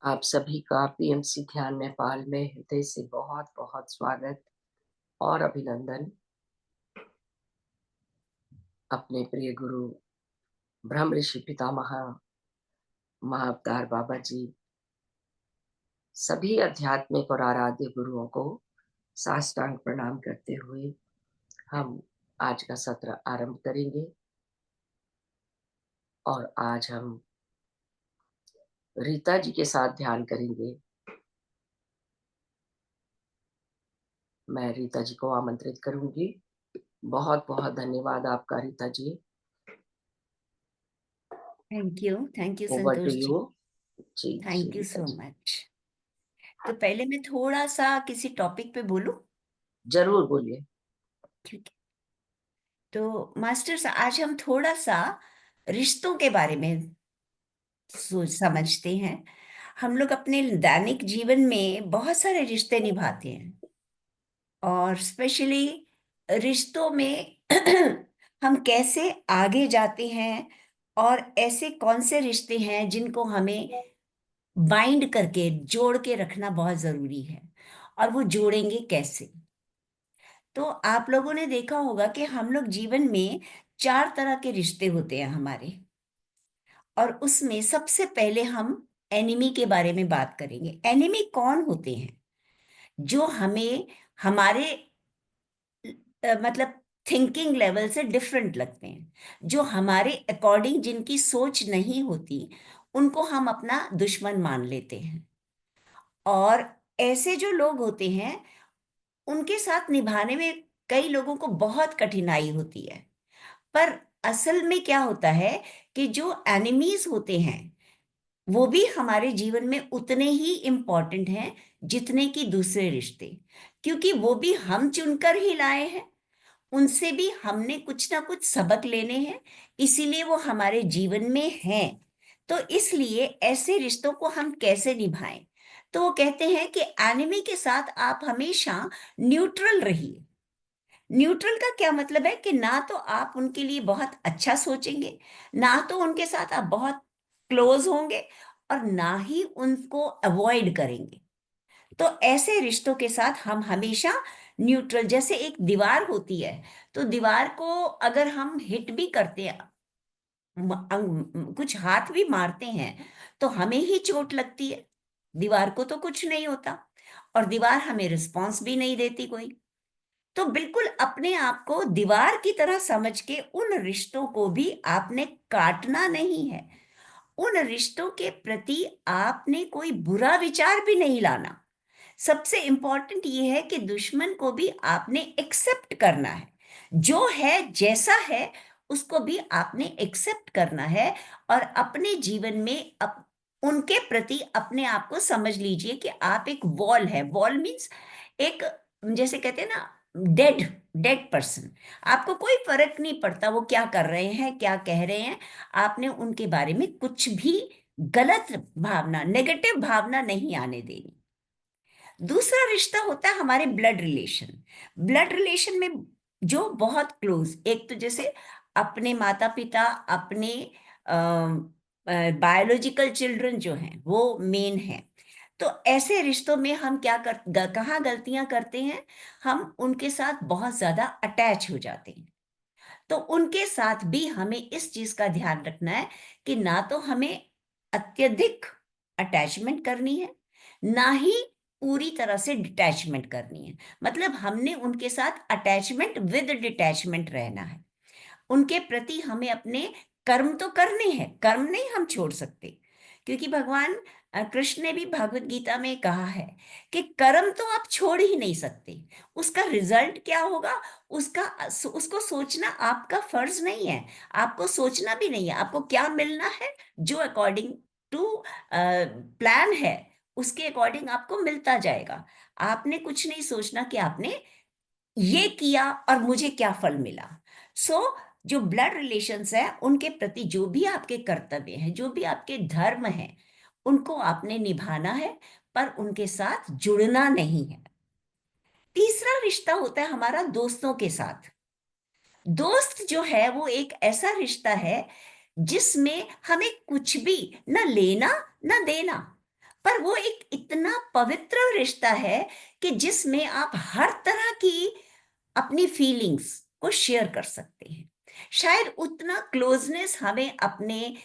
आप सभी का पीएमसी ध्यान नेपाल में हृदय से बहुत बहुत स्वागत और अभिनंदन। अपने प्रिय गुरु ब्रह्म ऋषि पितामह महाअवतार बाबा जी, सभी आध्यात्मिक और आराध्य गुरुओं को साष्टांग प्रणाम करते हुए हम आज का सत्र आरंभ करेंगे। और आज हम रीता जी के साथ ध्यान करेंगे। मैं रीता जी को आमंत्रित करूंगी। बहुत बहुत धन्यवाद आपका Rita ji. Thank you over to Santosh ji. You. जी जी thank you Rita so ji, much. तो पहले मैं थोड़ा सा किसी टॉपिक पे बोलूं। जरूर बोलिए। ठीक है। तो मास्टर्स, आज हम थोड़ा सा रिश्तों के बारे में सोच समझते हैं। हम लोग अपने दैनिक जीवन में बहुत सारे रिश्ते निभाते हैं, और स्पेशली रिश्तों में हम कैसे आगे जाते हैं, और ऐसे कौन से रिश्ते हैं जिनको हमें बाइंड करके जोड़ के रखना बहुत जरूरी है, और वो जोड़ेंगे कैसे। तो आप लोगों ने देखा होगा कि हम लोग जीवन में चार तरह के रिश्ते होते हैं हमारे, और उसमें सबसे पहले हम एनिमी के बारे में बात करेंगे। एनिमी कौन होते हैं? जो हमें हमारे मतलब थिंकिंग लेवल से डिफरेंट लगते हैं, जो हमारे अकॉर्डिंग जिनकी सोच नहीं होती, उनको हम अपना दुश्मन मान लेते हैं। और ऐसे जो लोग होते हैं, उनके साथ निभाने में कई लोगों को बहुत कठिनाई होती है। पर असल में क्या होता है कि जो एनिमीज होते हैं, वो भी हमारे जीवन में उतने ही इम्पोर्टेंट हैं जितने कि दूसरे रिश्ते, क्योंकि वो भी हम चुनकर ही लाए हैं। उनसे भी हमने कुछ ना कुछ सबक लेने हैं, इसीलिए वो हमारे जीवन में हैं। तो इसलिए ऐसे रिश्तों को हम कैसे निभाएं? तो वो कहते हैं कि एनिमी के साथ आप हमेशा न्यूट्रल रहिए। न्यूट्रल का क्या मतलब है कि ना तो आप उनके लिए बहुत अच्छा सोचेंगे, ना तो उनके साथ आप बहुत क्लोज होंगे, और ना ही उनको अवॉइड करेंगे। तो ऐसे रिश्तों के साथ हम हमेशा न्यूट्रल, जैसे एक दीवार होती है, तो दीवार को अगर हम हिट भी करते हैं, कुछ हाथ भी मारते हैं, तो हमें ही चोट लगती है। दीवार को तो कुछ नहीं होता, और दीवार हमें रिस्पॉन्स भी नहीं देती कोई। तो बिल्कुल अपने आप को दीवार की तरह समझ के उन रिश्तों को भी आपने काटना नहीं है। उन रिश्तों के प्रति आपने कोई बुरा विचार भी नहीं लाना। सबसे इंपॉर्टेंट ये है कि दुश्मन को भी आपने एक्सेप्ट करना है। जो है जैसा है, उसको भी आपने एक्सेप्ट करना है। और अपने जीवन में उनके प्रति अपने आप को समझ लीजिए कि आप एक वॉल है। वॉल मीन्स एक, जैसे कहते हैं ना, डेड डेड पर्सन। आपको कोई फर्क नहीं पड़ता वो क्या कर रहे हैं, क्या कह रहे हैं। आपने उनके बारे में कुछ भी गलत भावना, नेगेटिव भावना नहीं आने देनी। दूसरा रिश्ता होता है हमारे ब्लड रिलेशन। ब्लड रिलेशन में जो बहुत क्लोज, एक तो जैसे अपने माता पिता, अपने बायोलॉजिकल चिल्ड्रन जो हैं वो मेन है। तो ऐसे रिश्तों में हम कहाँ गलतियां करते हैं? हम उनके साथ बहुत ज्यादा अटैच हो जाते हैं। तो उनके साथ भी हमें इस चीज का ध्यान रखना है कि ना तो हमें अत्यधिक अटैचमेंट करनी है, ना ही पूरी तरह से डिटैचमेंट करनी है। मतलब हमने उनके साथ अटैचमेंट विद डिटैचमेंट रहना है। उनके प्रति हमें अपने कर्म तो करने हैं, कर्म नहीं हम छोड़ सकते, क्योंकि भगवान कृष्ण ने भी भगवत गीता में कहा है कि कर्म तो आप छोड़ ही नहीं सकते। उसका रिजल्ट क्या होगा, उसका उसको सोचना आपका फर्ज नहीं है। आपको सोचना भी नहीं है आपको क्या मिलना है। जो अकॉर्डिंग टू प्लान है, उसके अकॉर्डिंग आपको मिलता जाएगा। आपने कुछ नहीं सोचना कि आपने ये किया और मुझे क्या फल मिला। सो जो ब्लड रिलेशंस है, उनके प्रति जो भी आपके कर्तव्य हैं, जो भी आपके धर्म हैं, उनको आपने निभाना है, पर उनके साथ जुड़ना नहीं है। तीसरा रिश्ता होता है हमारा दोस्तों के साथ। दोस्त जो है वो एक ऐसा रिश्ता है जिसमें हमें कुछ भी ना लेना ना देना। पर वो एक इतना पवित्र रिश्ता है कि जिसमें आप हर तरह की अपनी फीलिंग्स को शेयर कर सकते हैं। शायद उतना क्लोजनेस हमें अपने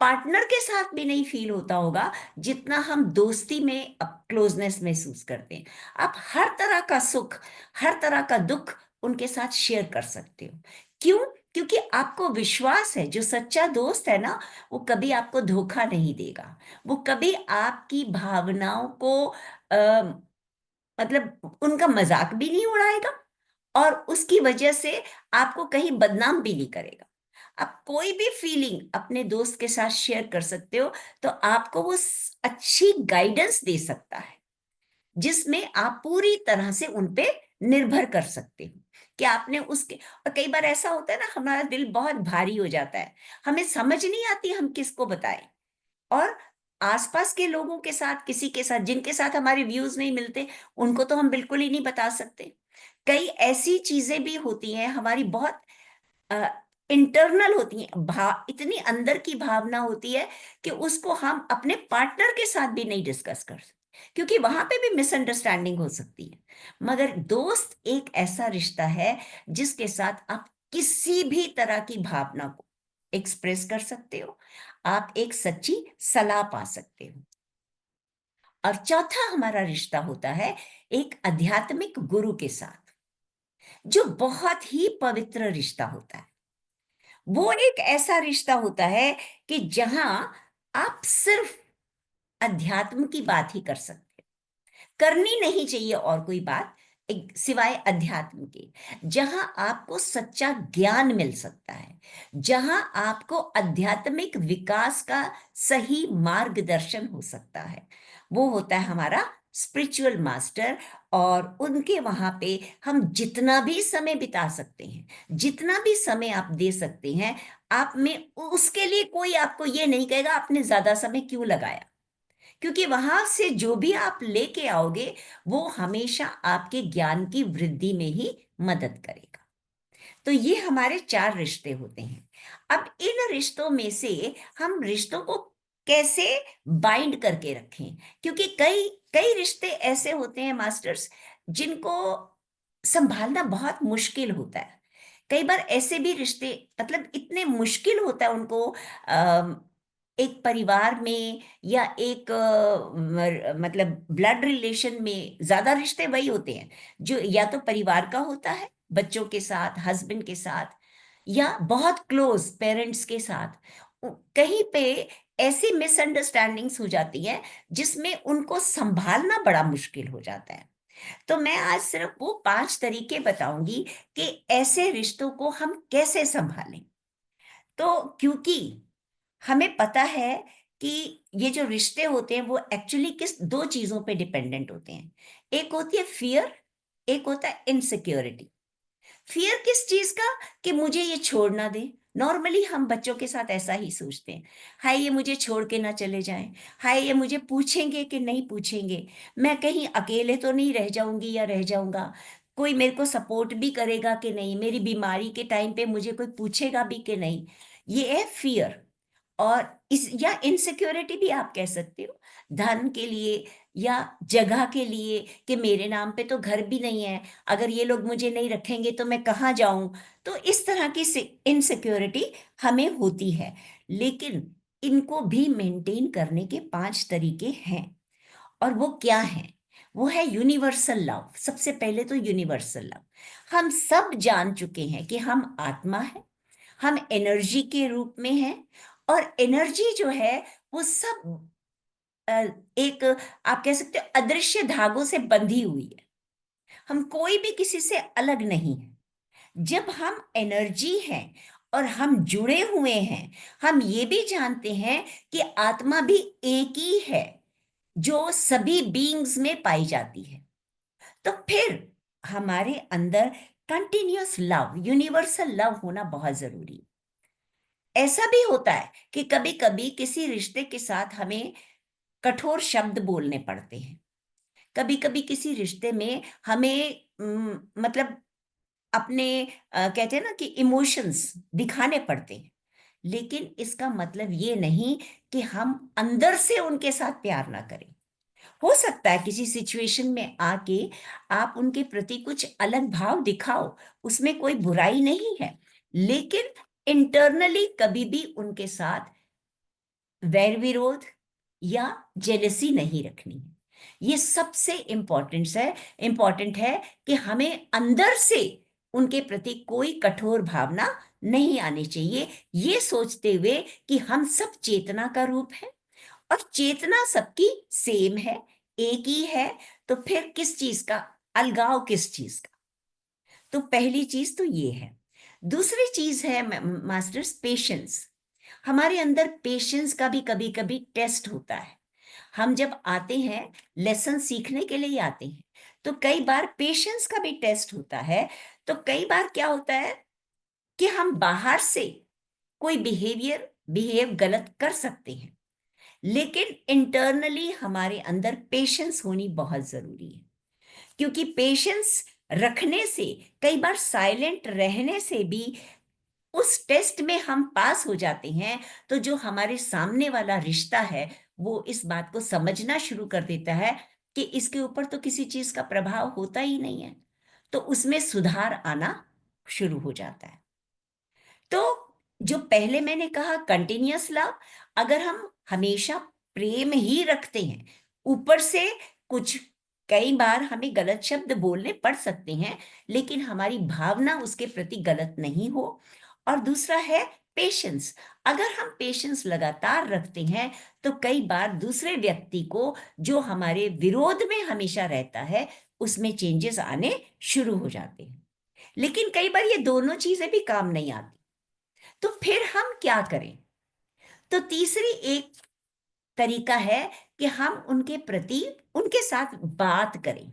पार्टनर के साथ भी नहीं फील होता होगा जितना हम दोस्ती में क्लोजनेस महसूस करते हैं। आप हर तरह का सुख, हर तरह का दुख उनके साथ शेयर कर सकते हो। क्यों? क्योंकि आपको विश्वास है, जो सच्चा दोस्त है ना, वो कभी आपको धोखा नहीं देगा। वो कभी आपकी भावनाओं को मतलब उनका मजाक भी नहीं उड़ाएगा, और उसकी वजह से आपको कहीं बदनाम भी नहीं करेगा। आप कोई भी फीलिंग अपने दोस्त के साथ शेयर कर सकते हो, तो आपको वो अच्छी गाइडेंस दे सकता है, जिसमें आप पूरी तरह से उन पे निर्भर कर सकते हो कि आपने उसके। और कई बार ऐसा होता है ना, हमारा दिल बहुत भारी हो जाता है, हमें समझ नहीं आती हम किसको बताएं, और आसपास के लोगों के साथ, किसी के साथ जिनके साथ हमारे व्यूज नहीं मिलते, उनको तो हम बिल्कुल ही नहीं बता सकते। कई ऐसी चीजें भी होती हैं हमारी, बहुत इंटरनल होती हैं, इतनी अंदर की भावना होती है कि उसको हम अपने पार्टनर के साथ भी नहीं डिस्कस कर सकते, क्योंकि वहां पे भी मिसअंडरस्टैंडिंग हो सकती है। मगर दोस्त एक ऐसा रिश्ता है जिसके साथ आप किसी भी तरह की भावना को एक्सप्रेस कर सकते हो, आप एक सच्ची सलाह पा सकते हो। और चौथा हमारा रिश्ता होता है एक आध्यात्मिक गुरु के साथ, जो बहुत ही पवित्र रिश्ता होता है। वो एक ऐसा रिश्ता होता है कि जहां आप सिर्फ अध्यात्म की बात ही कर सकते हैं, करनी नहीं चाहिए और कोई बात सिवाय अध्यात्म के, जहां आपको सच्चा ज्ञान मिल सकता है, जहां आपको आध्यात्मिक विकास का सही मार्गदर्शन हो सकता है। वो होता है हमारा स्पिरिचुअल मास्टर। और उनके वहां पे हम जितना भी समय बिता सकते हैं, जितना भी समय आप दे सकते हैं, आप में उसके लिए कोई आपको ये नहीं कहेगा आपने ज्यादा समय क्यों लगाया, क्योंकि वहां से जो भी आप लेके आओगे वो हमेशा आपके ज्ञान की वृद्धि में ही मदद करेगा। तो ये हमारे 4 रिश्ते होते हैं। अब इन रिश्तों में से हम रिश्तों को कैसे बाइंड करके रखें, क्योंकि कई कई रिश्ते ऐसे होते हैं मास्टर्स, जिनको संभालना बहुत मुश्किल होता है। कई बार ऐसे भी रिश्ते, मतलब इतने मुश्किल होता है उनको एक परिवार में या एक मतलब ब्लड रिलेशन में। ज्यादा रिश्ते वही होते हैं जो या तो परिवार का होता है, बच्चों के साथ, हस्बैंड के साथ, या बहुत क्लोज पेरेंट्स के साथ। कहीं पे ऐसी मिसअंडरस्टैंडिंग्स हो जाती है जिसमें उनको संभालना बड़ा मुश्किल हो जाता है। तो मैं आज सिर्फ वो 5 तरीके बताऊंगी कि ऐसे रिश्तों को हम कैसे संभालें। तो क्योंकि हमें पता है कि ये जो रिश्ते होते हैं वो एक्चुअली किस 2 चीजों पे डिपेंडेंट होते हैं। एक होती है फियर, एक होता है इनसिक्योरिटी। फियर किस चीज का? कि मुझे ये छोड़ ना दे। नॉर्मली हम बच्चों के साथ ऐसा ही सोचते हैं, हाय ये मुझे छोड़ के ना चले जाएं, हाय ये मुझे पूछेंगे कि नहीं पूछेंगे, मैं कहीं अकेले तो नहीं रह जाऊंगी या रह जाऊंगा, कोई मेरे को सपोर्ट भी करेगा कि नहीं, मेरी बीमारी के टाइम पे मुझे कोई पूछेगा भी कि नहीं। ये है फियर। और इस या इनसिक्योरिटी भी आप कह सकते हो, धन के लिए या जगह के लिए, कि मेरे नाम पे तो घर भी नहीं है, अगर ये लोग मुझे नहीं रखेंगे तो मैं कहाँ जाऊं। तो इस तरह की इनसिक्योरिटी हमें होती है। लेकिन इनको भी मेंटेन करने के 5 तरीके हैं। और वो क्या है? वो है यूनिवर्सल लव। सबसे पहले तो यूनिवर्सल लव। हम सब जान चुके हैं कि हम आत्मा है, हम एनर्जी के रूप में हैं, और एनर्जी जो है वो सब अ, एक, आप कह सकते हो, अदृश्य धागों से बंधी हुई है। हम कोई भी किसी से अलग नहीं है। जब हम एनर्जी हैं और हम जुड़े हुए हैं, हम ये भी जानते हैं कि आत्मा भी एक ही है जो सभी बीइंग्स में पाई जाती है। तो फिर हमारे अंदर कंटिन्यूअस लव, यूनिवर्सल लव होना बहुत जरूरी है। ऐसा भी होता है कि कभी कभी किसी रिश्ते के साथ हमें कठोर शब्द बोलने पड़ते हैं। कभी कभी किसी रिश्ते में हमें मतलब अपने कहते हैं ना कि इमोशंस दिखाने पड़ते हैं। लेकिन इसका मतलब ये नहीं कि हम अंदर से उनके साथ प्यार ना करें। हो सकता है किसी सिचुएशन में आके आप उनके प्रति कुछ अलग भाव दिखाओ, उसमें कोई बुराई नहीं है, लेकिन इंटरनली कभी भी उनके साथ वैर विरोध या जेलसी नहीं रखनी है। ये सबसे इम्पोर्टेंट है कि हमें अंदर से उनके प्रति कोई कठोर भावना नहीं आनी चाहिए, ये सोचते हुए कि हम सब चेतना का रूप है और चेतना सबकी सेम है, एक ही है। तो फिर किस चीज का अलगाव, किस चीज का? तो पहली चीज तो ये है। दूसरी चीज है मास्टर्स, पेशेंस। हमारे अंदर पेशेंस का भी कभी कभी टेस्ट होता है। हम जब आते हैं, लेसन सीखने के लिए ही आते हैं, तो कई बार पेशेंस का भी टेस्ट होता है। तो कई बार क्या होता है कि हम बाहर से कोई बिहेव गलत कर सकते हैं, लेकिन इंटरनली हमारे अंदर पेशेंस होनी बहुत जरूरी है। क्योंकि पेशेंस रखने से, कई बार साइलेंट रहने से भी उस टेस्ट में हम पास हो जाते हैं। तो जो हमारे सामने वाला रिश्ता है, वो इस बात को समझना शुरू कर देता है कि इसके ऊपर तो किसी चीज का प्रभाव होता ही नहीं है, तो उसमें सुधार आना शुरू हो जाता है। तो जो पहले मैंने कहा कंटिन्यूअस लव, अगर हम हमेशा प्रेम ही रखते हैं, ऊपर से कुछ, कई बार हमें गलत शब्द बोलने पड़ सकते हैं, लेकिन हमारी भावना उसके प्रति गलत नहीं हो। और दूसरा है पेशेंस। अगर हम पेशेंस लगातार रखते हैं, तो कई बार दूसरे व्यक्ति को, जो हमारे विरोध में हमेशा रहता है, उसमें चेंजेस आने शुरू हो जाते हैं। लेकिन कई बार ये दोनों चीजें भी काम नहीं आती, तो फिर हम क्या करें? तो तीसरी एक तरीका है कि हम उनके प्रति, उनके साथ बात करें।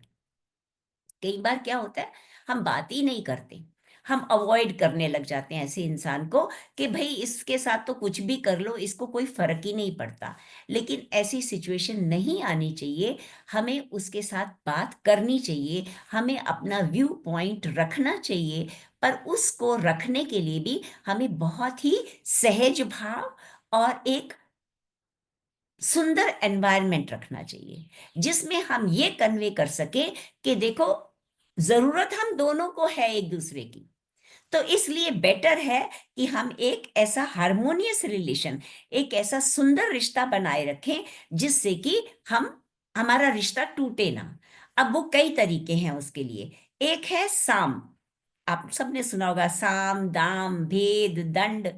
कई बार क्या होता है, हम बात ही नहीं करते, हम अवॉइड करने लग जाते हैं ऐसे इंसान को कि भाई इसके साथ तो कुछ भी कर लो, इसको कोई फर्क ही नहीं पड़ता। लेकिन ऐसी सिचुएशन नहीं आनी चाहिए, हमें उसके साथ बात करनी चाहिए, हमें अपना व्यू पॉइंट रखना चाहिए। पर उसको रखने के लिए भी हमें बहुत ही सहज भाव और एक सुंदर एनवायरनमेंट रखना चाहिए, जिसमें हम ये कन्वे कर सके कि देखो, जरूरत हम दोनों को है एक दूसरे की। तो इसलिए बेटर है कि हम एक ऐसा हार्मोनियस रिलेशन, एक ऐसा सुंदर रिश्ता बनाए रखें, जिससे कि हम, हमारा रिश्ता टूटे ना। अब वो कई तरीके हैं उसके लिए। एक है साम। आप सबने सुना होगा, साम दाम भेद दंड,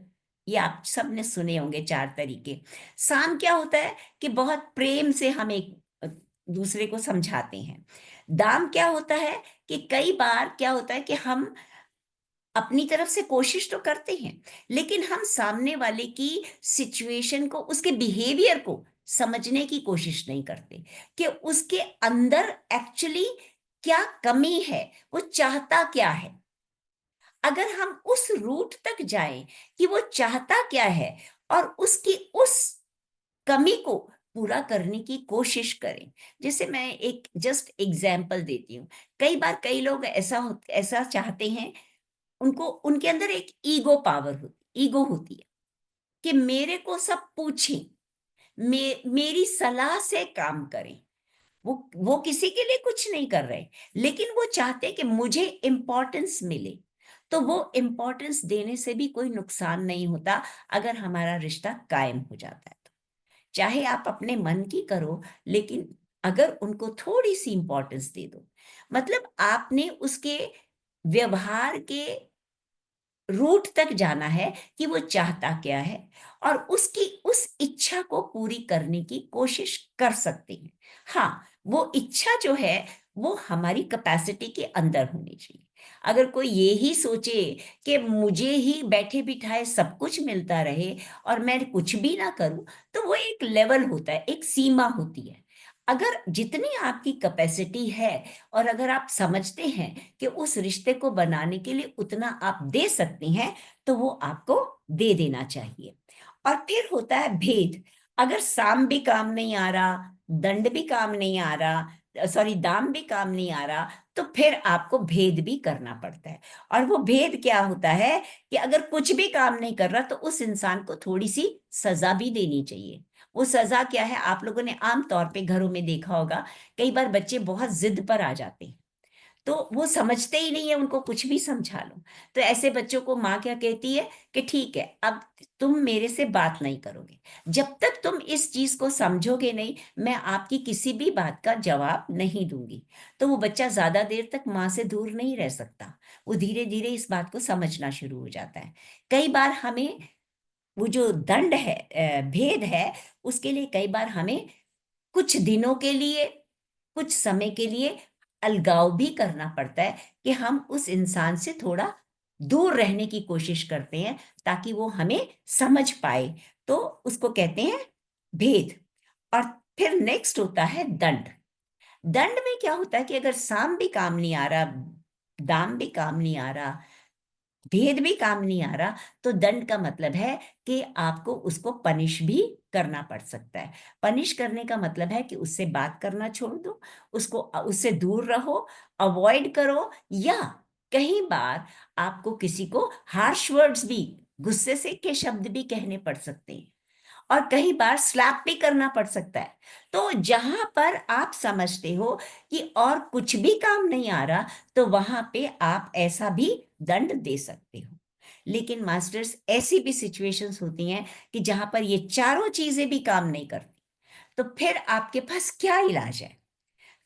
ये आप सबने सुने होंगे, चार तरीके। साम क्या होता है कि बहुत प्रेम से हम एक दूसरे को समझाते हैं। दाम क्या होता है कि कई बार क्या होता है कि हम अपनी तरफ से कोशिश तो करते हैं, लेकिन हम सामने वाले की सिचुएशन को, उसके बिहेवियर को समझने की कोशिश नहीं करते कि उसके अंदर एक्चुअली क्या कमी है, वो चाहता क्या है। अगर हम उस रूट तक जाएं कि वो चाहता क्या है, और उसकी उस कमी को पूरा करने की कोशिश करें। जैसे मैं एक जस्ट एग्जाम्पल देती हूँ। कई बार कई लोग ऐसा चाहते हैं, उनको, उनके अंदर एक ईगो होती है कि मेरे को सब पूछें, मेरी सलाह से काम करें। वो किसी के लिए कुछ नहीं कर रहे, लेकिन वो चाहते कि मुझे इंपॉर्टेंस मिले। तो वो इंपॉर्टेंस देने से भी कोई नुकसान नहीं होता, अगर हमारा रिश्ता कायम हो जाता है तो। चाहे आप अपने मन की करो, लेकिन अगर उनको थोड़ी सी इंपॉर्टेंस दे दो, मतलब आपने उसके व्यवहार के रूट तक जाना है कि वो चाहता क्या है, और उसकी उस इच्छा को पूरी करने की कोशिश कर सकते हैं। हाँ, वो इच्छा जो है, वो हमारी कैपेसिटी के अंदर होनी चाहिए। अगर कोई ये ही सोचे कि मुझे ही बैठे बिठाए सब कुछ मिलता रहे और मैं कुछ भी ना करूं, तो वो एक लेवल होता है, एक सीमा होती है। अगर जितनी आपकी कैपेसिटी है, और अगर आप समझते हैं कि उस रिश्ते को बनाने के लिए उतना आप दे सकते हैं, तो वो आपको दे देना चाहिए। और फिर होता है भेद। अगर साम भी काम नहीं आ रहा, दंड भी काम नहीं आ रहा, सॉरी दाम भी काम नहीं आ रहा, तो फिर आपको भेद भी करना पड़ता है। और वो भेद क्या होता है कि अगर कुछ भी काम नहीं कर रहा तो उस इंसान को थोड़ी सी सजा भी देनी चाहिए। वो सजा क्या है, आप लोगों ने आम तौर पे घरों में देखा होगा, कई बार बच्चे बहुत जिद पर आ जाते हैं, तो वो समझते ही नहीं है, उनको कुछ भी समझा लो। तो ऐसे बच्चों को माँ क्या कहती है कि ठीक है, अब तुम मेरे से बात नहीं करोगे, जब तक तुम इस चीज को समझोगे नहीं, मैं आपकी किसी भी बात का जवाब नहीं दूंगी। तो वो बच्चा ज्यादा देर तक माँ से दूर नहीं रह सकता, वो धीरे धीरे इस बात को समझना शुरू हो जाता है। कई बार हमें वो जो दंड है, भेद है, उसके लिए कई बार हमें कुछ दिनों के लिए, कुछ समय के लिए अलगाव भी करना पड़ता है, कि हम उस इंसान से थोड़ा दूर रहने की कोशिश करते हैं ताकि वो हमें समझ पाए। तो उसको कहते हैं भेद। और फिर नेक्स्ट होता है दंड। दंड में क्या होता है कि अगर साम भी काम नहीं आ रहा, दाम भी काम नहीं आ रहा, भेद भी काम नहीं आ रहा, तो दंड का मतलब है कि आपको उसको पनिश भी करना पड़ सकता है। पनिश करने का मतलब है कि उससे बात करना छोड़ दो, उसको उससे दूर रहो, अवॉइड करो, या कई बार आपको किसी को हार्श वर्ड्स भी, गुस्से से के शब्द भी कहने पड़ सकते हैं, और कई बार स्लैप भी करना पड़ सकता है। तो जहां पर आप समझते हो कि और कुछ भी काम नहीं आ रहा, तो वहां पे आप ऐसा भी दंड दे सकते हो। लेकिन मास्टर्स, ऐसी भी सिचुएशंस होती हैं कि जहां पर ये चारों चीजें भी काम नहीं करती, तो फिर आपके पास क्या इलाज है?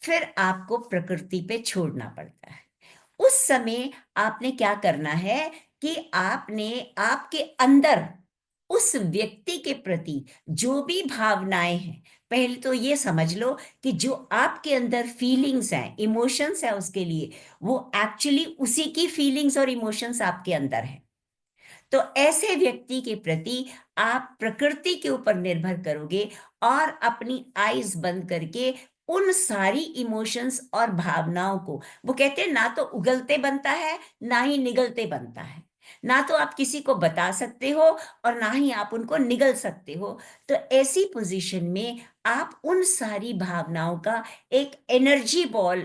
फिर आपको प्रकृति पे छोड़ना पड़ता है। उस समय आपने क्या करना है कि आपने आपके अंदर उस व्यक्ति के प्रति जो भी भावनाएं हैं, पहले तो ये समझ लो कि जो आपके अंदर फीलिंग्स हैं, इमोशंस है उसके लिए, वो एक्चुअली उसी की फीलिंग्स और इमोशंस आपके अंदर है। तो ऐसे व्यक्ति के प्रति आप प्रकृति के ऊपर निर्भर करोगे, और अपनी आईज बंद करके उन सारी इमोशंस और भावनाओं को, वो कहते हैं ना तो उगलते बनता है, ना ही निगलते बनता है। ना तो आप किसी को बता सकते हो, और ना ही आप उनको निगल सकते हो। तो ऐसी पोजीशन में आप उन सारी भावनाओं का एक एनर्जी बॉल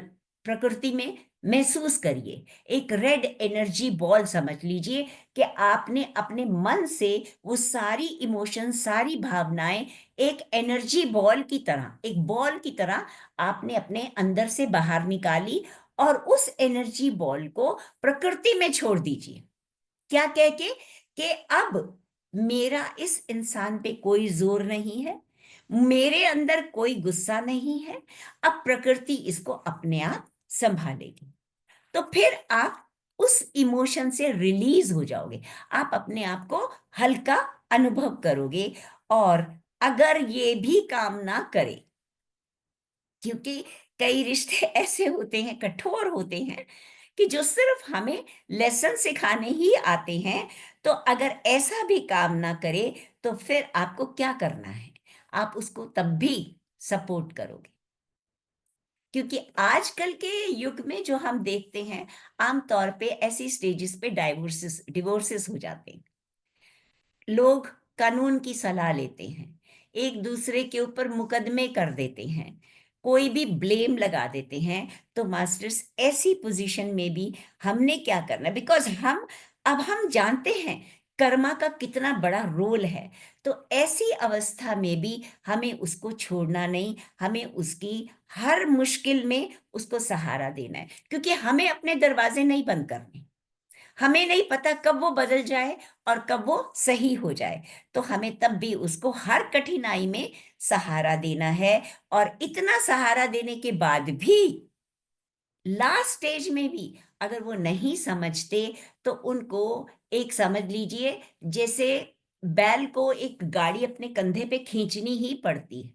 प्रकृति में महसूस करिए। एक रेड एनर्जी बॉल समझ लीजिए कि आपने अपने मन से वो सारी इमोशन, सारी भावनाएं एक एनर्जी बॉल की तरह, एक बॉल की तरह आपने अपने अंदर से बाहर निकाली, और उस एनर्जी बॉल को प्रकृति में छोड़ दीजिए। क्या कह के कि अब मेरा इस इंसान पे कोई जोर नहीं है, मेरे अंदर कोई गुस्सा नहीं है, अब प्रकृति इसको अपने आप संभालेगी। तो फिर आप उस इमोशन से रिलीज हो जाओगे, आप अपने आप को हल्का अनुभव करोगे। और अगर ये भी काम ना करे, क्योंकि कई रिश्ते ऐसे होते हैं, कठोर होते हैं, कि जो सिर्फ हमें लेसन सिखाने ही आते हैं, तो अगर ऐसा भी काम ना करे, तो फिर आपको क्या करना है? आप उसको तब भी सपोर्ट करोगे। क्योंकि आजकल के युग में जो हम देखते हैं, आमतौर पे ऐसी स्टेजेस पे डाइवोर्सेस डिवोर्सेस हो जाते हैं। लोग कानून की सलाह लेते हैं, एक दूसरे के ऊपर मुकदमे कर देते हैं, कोई भी ब्लेम लगा देते हैं। तो मास्टर्स, ऐसी पोजीशन में भी हमने क्या करना, बिकॉज हम जानते हैं कर्मा का कितना बड़ा रोल है। तो ऐसी अवस्था में भी हमें उसको छोड़ना नहीं, हमें उसकी हर मुश्किल में उसको सहारा देना है, क्योंकि हमें अपने दरवाजे नहीं बंद करने। हमें नहीं पता कब वो बदल जाए और कब वो सही हो जाए। तो हमें तब भी उसको हर कठिनाई में सहारा देना है। और इतना सहारा देने के बाद भी लास्ट स्टेज में भी अगर वो नहीं समझते, तो उनको एक समझ लीजिए, जैसे बैल को एक गाड़ी अपने कंधे पे खींचनी ही पड़ती है।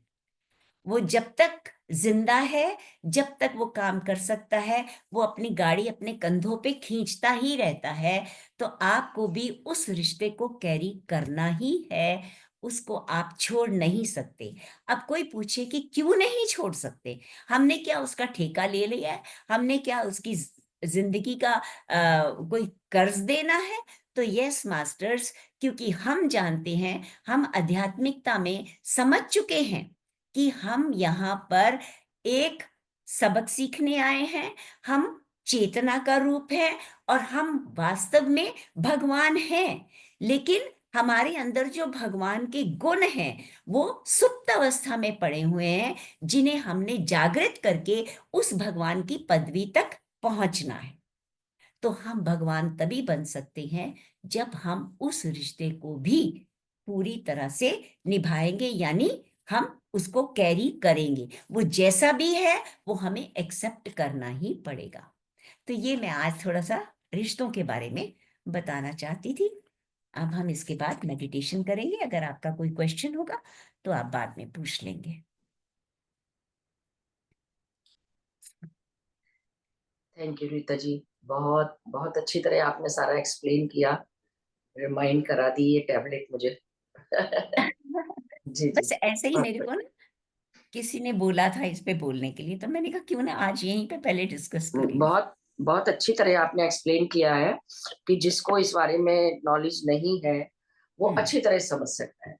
वो जब तक जिंदा है, जब तक वो काम कर सकता है, वो अपनी गाड़ी अपने कंधों पे खींचता ही रहता है। तो आपको भी उस रिश्ते को कैरी करना ही है, उसको आप छोड़ नहीं सकते। अब कोई पूछे कि क्यों नहीं छोड़ सकते, हमने क्या उसका ठेका ले लिया है, हमने क्या उसकी जिंदगी का कोई कर्ज देना है? तो यस मास्टर्स, क्योंकि हम जानते हैं, हम आध्यात्मिकता में समझ चुके हैं कि हम यहाँ पर एक सबक सीखने आए हैं, हम चेतना का रूप है और हम वास्तव में भगवान हैं। लेकिन हमारे अंदर जो भगवान के गुण हैं, वो सुप्त अवस्था में पड़े हुए हैं, जिन्हें हमने जागृत करके उस भगवान की पदवी तक पहुंचना है। तो हम भगवान तभी बन सकते हैं जब हम उस रिश्ते को भी पूरी तरह से निभाएंगे, यानी हम उसको कैरी करेंगे। वो जैसा भी है वो हमें एक्सेप्ट करना ही पड़ेगा। तो ये मैं आज थोड़ा सा रिश्तों के बारे में बताना चाहती थी। अब हम इसके बाद मेडिटेशन करेंगे। अगर आपका कोई क्वेश्चन होगा तो आप बाद में पूछ लेंगे। थैंक यू रीता जी, बहुत बहुत अच्छी तरह आपने सारा एक्सप्लेन किया, रिमाइंड करा दी ये टैबलेट मुझे। जी जी। बस ऐसे ही मेरे को ना किसी ने बोला था इस पे बोलने के लिए, तो मैंने कहा क्यों ना आज यहीं पे पहले डिस्कस कर लूं। बहुत बहुत अच्छी तरह आपने एक्सप्लेन किया है कि जिसको इस बारे में नॉलेज नहीं है वो हम्म। अच्छी तरह समझ सकता है,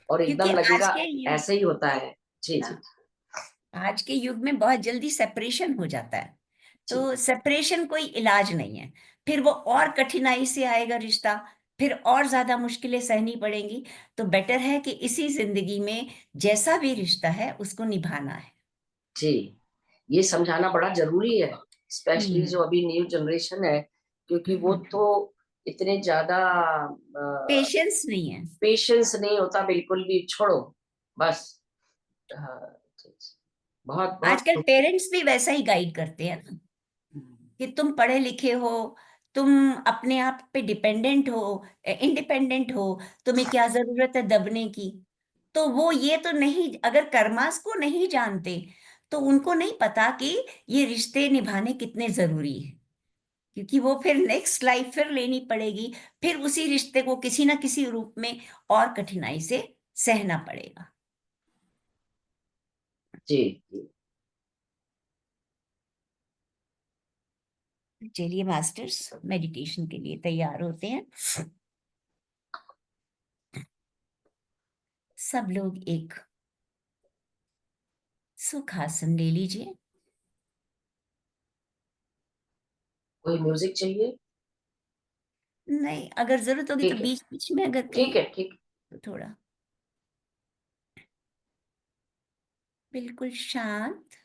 और क्योंकि एकदम लगेगा ऐसे ही होता है। जी जी। आज के युग में बहुत जल्दी सेपरेशन हो जाता है। जी तो सेपरेशन कोई इलाज नहीं है। फिर वो और कठिनाई से आएगा रिश्ता, फिर और ज्यादा मुश्किलें सहनी पड़ेंगी। तो बेटर है कि इसी जिंदगी में जैसा भी रिश्ता है उसको निभाना है। जी, ये समझाना बड़ा जरूरी है, स्पेशली हम्म। जो अभी न्यू जनरेशन है, क्योंकि वो तो इतने ज्यादा पेशेंस नहीं है। पेशेंस नहीं होता बिल्कुल भी, छोड़ो बस। हाँ, जी, जी। बहुत बहुत आजकल पेरेंट्स भी वैसा ही गाइड करते हैं ना, कि तुम पढ़े लिखे हो, तुम अपने आप पे डिपेंडेंट हो, इंडिपेंडेंट हो, तुम्हें क्या जरूरत है दबने की। तो वो ये तो नहीं, अगर कर्मास को नहीं जानते तो उनको नहीं पता कि ये रिश्ते निभाने कितने जरूरी है। क्योंकि वो फिर नेक्स्ट लाइफ फिर लेनी पड़ेगी, फिर उसी रिश्ते को किसी ना किसी रूप में और कठिनाई से सहना पड़ेगा। जी जी। चलिए मास्टर्स, मेडिटेशन के लिए तैयार होते हैं। सब लोग एक सुखासन ले लीजिए। कोई म्यूजिक चाहिए? नहीं, अगर जरूरत होगी तो ठीक है, बीच बीच में अगर कहीं ठीक है, ठीक। तो थोड़ा बिल्कुल शांत।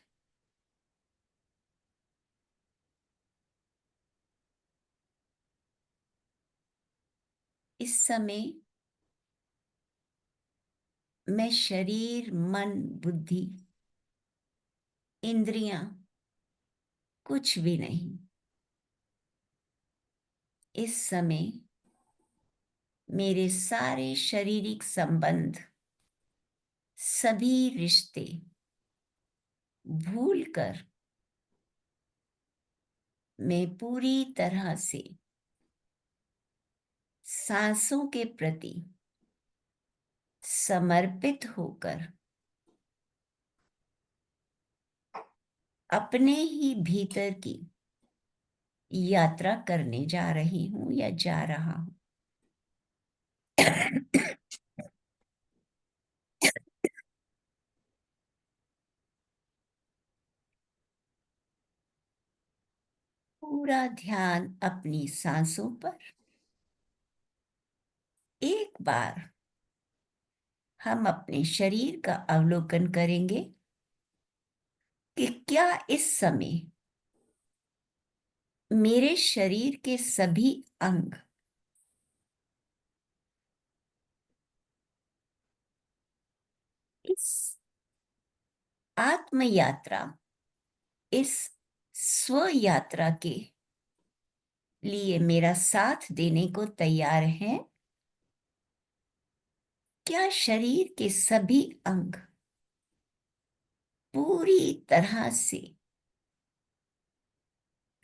इस समय मैं शरीर, मन, बुद्धि, इंद्रियां कुछ भी नहीं। इस समय मेरे सारे शारीरिक संबंध, सभी रिश्ते भूल कर मैं पूरी तरह से सांसों के प्रति समर्पित होकर अपने ही भीतर की यात्रा करने जा रही हूं या जा रहा हूं। पूरा ध्यान अपनी सांसों पर। एक बार हम अपने शरीर का अवलोकन करेंगे कि क्या इस समय मेरे शरीर के सभी अंग इस आत्म यात्रा, इस स्व यात्रा के लिए मेरा साथ देने को तैयार हैं। क्या शरीर के सभी अंग पूरी तरह से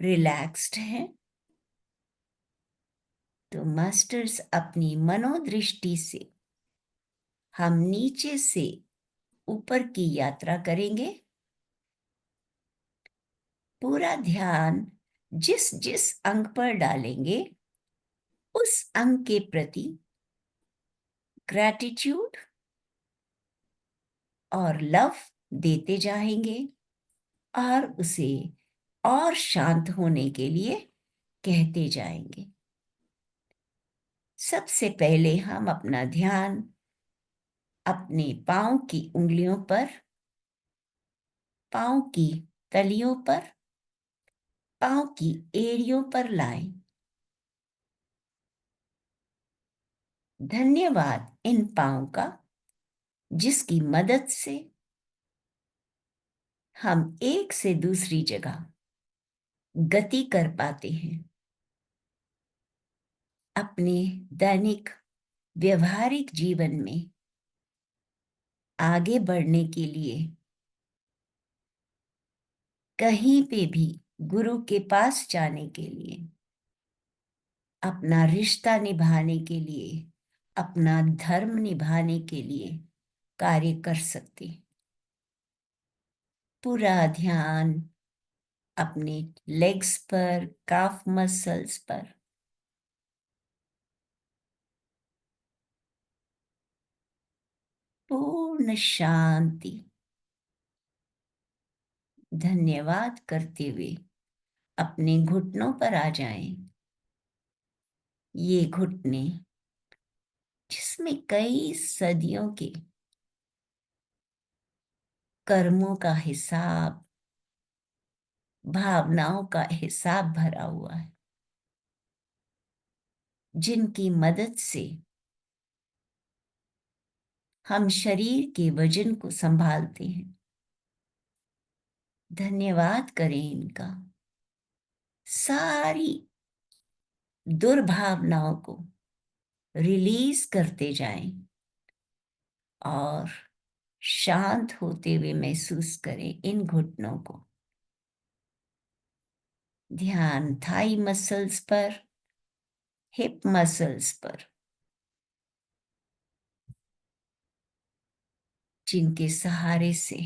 रिलैक्स्ड हैं? तो मास्टर्स, अपनी मनोदृष्टि से हम नीचे से ऊपर की यात्रा करेंगे। पूरा ध्यान जिस जिस अंग पर डालेंगे उस अंग के प्रति ग्रैटिट्यूड और लव देते जाएंगे और उसे और शांत होने के लिए कहते जाएंगे। सबसे पहले हम अपना ध्यान अपने पाँव की उंगलियों पर, पाँव की तलियों पर, पाँव की एड़ियों पर लाएं। धन्यवाद इन पाँव का, जिसकी मदद से हम एक से दूसरी जगह गति कर पाते हैं। अपने दैनिक व्यवहारिक जीवन में आगे बढ़ने के लिए, कहीं पे भी गुरु के पास जाने के लिए, अपना रिश्ता निभाने के लिए, अपना धर्म निभाने के लिए कार्य कर सकते हैं। पूरा ध्यान अपने लेग्स पर, काफ मसल्स पर, पूर्ण शांति धन्यवाद करते हुए अपने घुटनों पर आ जाएं। ये घुटने जिसमें कई सदियों के कर्मों का हिसाब, भावनाओं का हिसाब भरा हुआ है, जिनकी मदद से हम शरीर के वजन को संभालते हैं। धन्यवाद करें इनका। सारी दुर्भावनाओं को रिलीज करते जाएं और शांत होते हुए महसूस करें इन घुटनों को। ध्यान थाई मसल्स पर, हिप मसल्स पर, जिनके सहारे से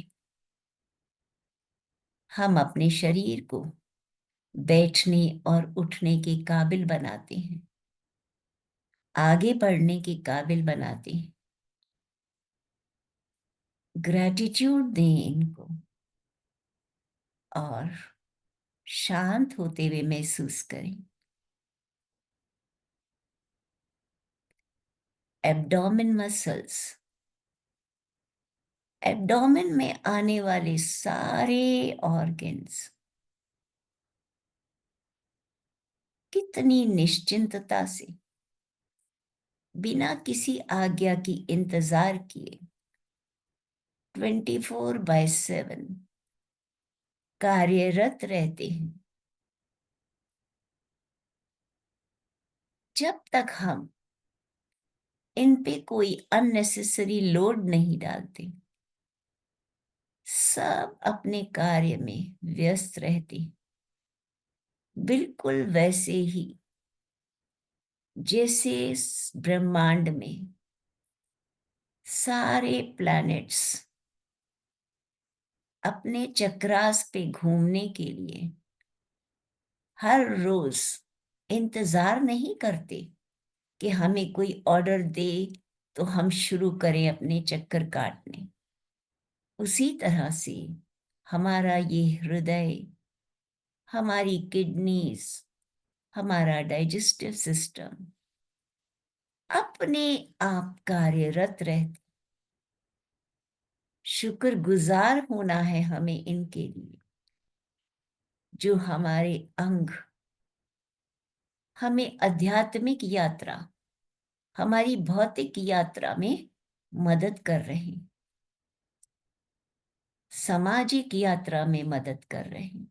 हम अपने शरीर को बैठने और उठने के काबिल बनाते हैं, आगे बढ़ने के काबिल बनाते हैं। ग्रैटिट्यूड दें इनको और शांत होते हुए महसूस करें। एब्डोमेन मसल्स, एब्डोमेन में आने वाले सारे ऑर्गन्स कितनी निश्चिंतता से, बिना किसी आज्ञा की इंतजार किए 24/7 कार्यरत रहते हैं। जब तक हम इन पे कोई अननेसेसरी लोड नहीं डालते, सब अपने कार्य में व्यस्त रहते हैं, बिल्कुल वैसे ही जैसे ब्रह्मांड में सारे प्लैनेट्स अपने चक्रास पे घूमने के लिए हर रोज इंतजार नहीं करते कि हमें कोई ऑर्डर दे तो हम शुरू करें अपने चक्कर काटने। उसी तरह से हमारा ये हृदय, हमारी किडनीज, हमारा डाइजेस्टिव सिस्टम अपने आप कार्यरत रहते। शुक्रगुजार होना है हमें इनके लिए, जो हमारे अंग हमें आध्यात्मिक यात्रा, हमारी भौतिक यात्रा में मदद कर रहे हैं, सामाजिक यात्रा में मदद कर रहे हैं।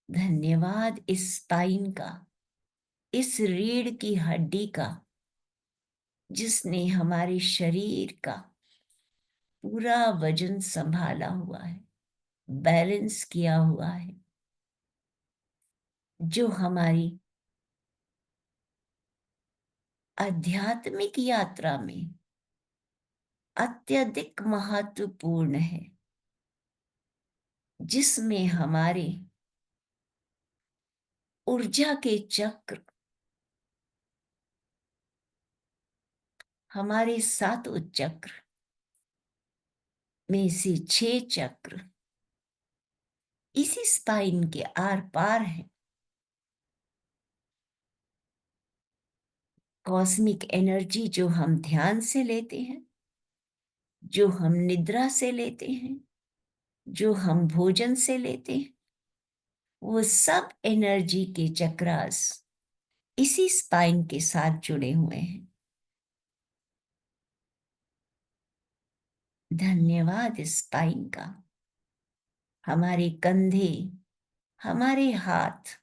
धन्यवाद इस स्पाइन का, इस रीढ़ की हड्डी का, जिसने हमारे शरीर का पूरा वजन संभाला हुआ है, बैलेंस किया हुआ है, जो हमारी आध्यात्मिक यात्रा में अत्यधिक महत्वपूर्ण है, जिसमें हमारे ऊर्जा के चक्र, हमारे सातों चक्र में से 6 चक्र इसी स्पाइन के आर पार है। कॉस्मिक एनर्जी जो हम ध्यान से लेते हैं, जो हम निद्रा से लेते हैं, जो हम भोजन से लेते हैं, वो सब एनर्जी के चक्रास इसी स्पाइन के साथ जुड़े हुए हैं। धन्यवाद इस स्पाइन का। हमारे कंधे, हमारे हाथ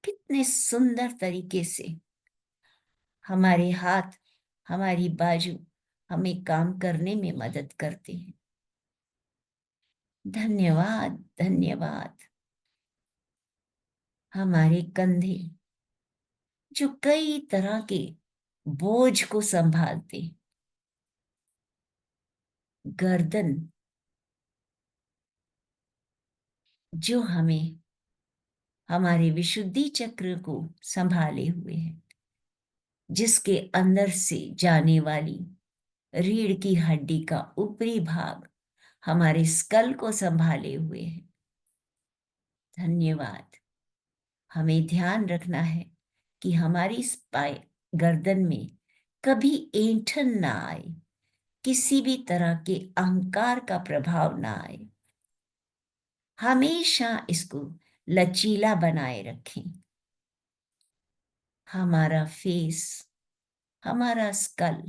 कितने सुंदर तरीके से, हमारे हाथ, हमारी बाजू हमें काम करने में मदद करते हैं। धन्यवाद, धन्यवाद। हमारे कंधे जो कई तरह के बोझ को संभालते हैं। गर्दन जो हमें, हमारे विशुद्धि चक्र को संभाले हुए है, जिसके अंदर से जाने वाली रीढ़ की हड्डी का ऊपरी भाग हमारे स्कल को संभाले हुए है। धन्यवाद। हमें ध्यान रखना है कि हमारी गर्दन में कभी ऐंठन ना आए, किसी भी तरह के अहंकार का प्रभाव ना आए। हमेशा इसको लचीला बनाए रखें। हमारा फेस, हमारा स्कल,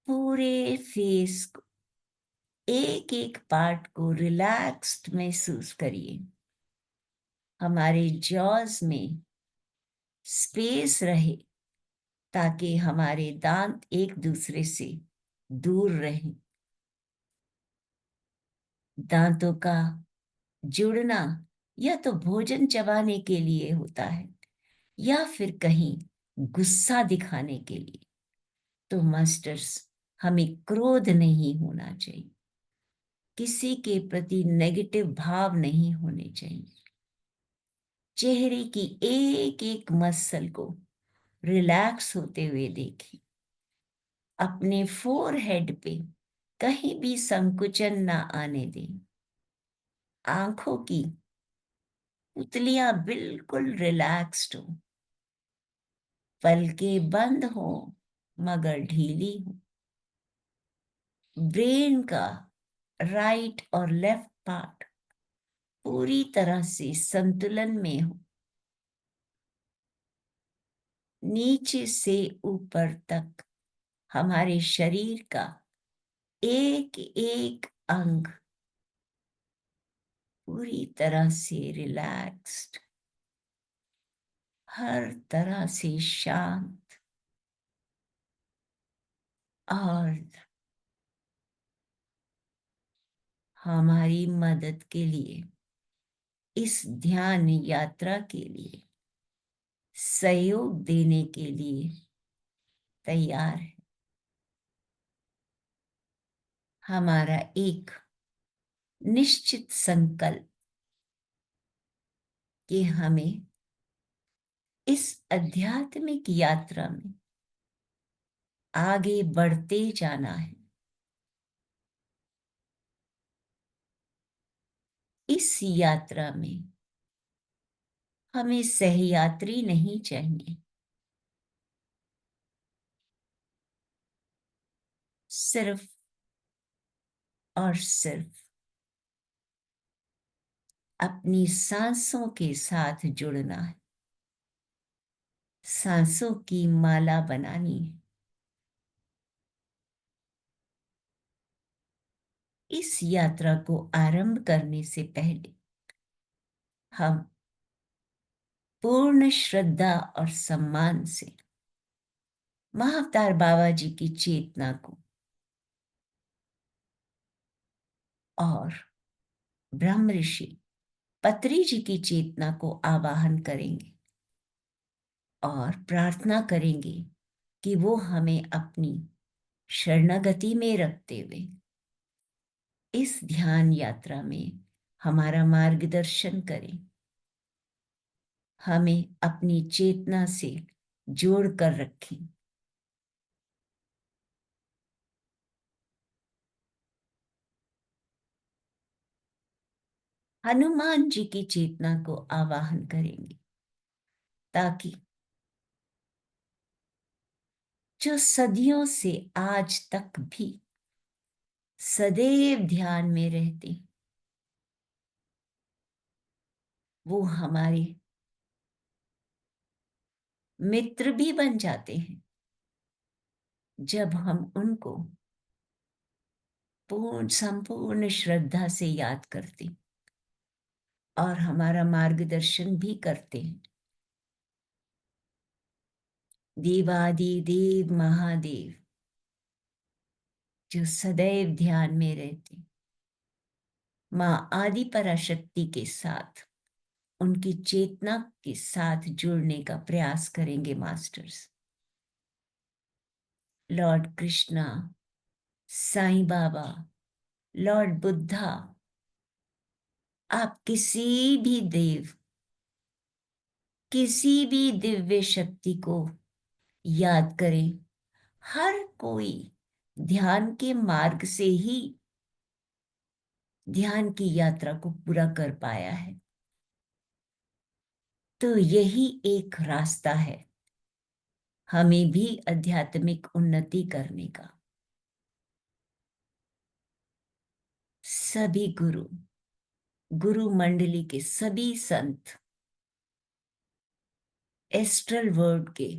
पूरे फेस को, एक एक पार्ट को रिलैक्स्ड महसूस करिए। हमारे जॉज में स्पेस रहे ताकि हमारे दांत एक दूसरे से दूर रहें। दांतों का जुड़ना या तो भोजन चबाने के लिए होता है या फिर कहीं गुस्सा दिखाने के लिए। तो मास्टर्स, हमें क्रोध नहीं होना चाहिए, किसी के प्रति नेगेटिव भाव नहीं होने चाहिए। चेहरे की एक एक मसल को रिलैक्स होते हुए देखें। अपने फोरहेड पे कहीं भी संकुचन ना आने दें। आंखों की पुतलियां बिल्कुल रिलैक्स्ड हो, पलकें बंद हो मगर ढीली हो। ब्रेन का राइट और लेफ्ट पार्ट पूरी तरह से संतुलन में हो। नीचे से ऊपर तक हमारे शरीर का एक एक अंग पूरी तरह से रिलैक्स्ड, हर तरह से शांत। और हमारी मदद के लिए, इस ध्यान यात्रा के लिए, सहयोग देने के लिए तैयार है। हमारा एक निश्चित संकल्प कि हमें इस आध्यात्मिक यात्रा में आगे बढ़ते जाना है। इस यात्रा में हमें सहयात्री नहीं चाहिए, सिर्फ और सिर्फ अपनी सांसों के साथ जुड़ना है, सांसों की माला बनानी है। इस यात्रा को आरंभ करने से पहले हम पूर्ण श्रद्धा और सम्मान से महाअवतार बाबा जी की चेतना को और ब्रह्म ऋषि पत्री जी की चेतना को आवाहन करेंगे और प्रार्थना करेंगे कि वो हमें अपनी शरणागति में रखते हुए इस ध्यान यात्रा में हमारा मार्गदर्शन करें, हमें अपनी चेतना से जोड़ कर रखें। हनुमान जी की चेतना को आवाहन करेंगे, ताकि जो सदियों से आज तक भी सदैव ध्यान में रहते, वो हमारे मित्र भी बन जाते हैं जब हम उनको पूर्ण संपूर्ण श्रद्धा से याद करते और हमारा मार्गदर्शन भी करते हैं। देवादिदेव महादेव जो सदैव ध्यान में रहते, माँ आदि पराशक्ति के साथ, उनकी चेतना के साथ जुड़ने का प्रयास करेंगे masters. Lord Krishna, Sai Baba, Lord Buddha, आप किसी भी देव, किसी भी दिव्य शक्ति को याद करें। हर कोई ध्यान के मार्ग से ही ध्यान की यात्रा को पूरा कर पाया है। तो यही एक रास्ता है हमें भी आध्यात्मिक उन्नति करने का। सभी गुरु, गुरु मंडली के सभी संत, एस्ट्रल वर्ल्ड के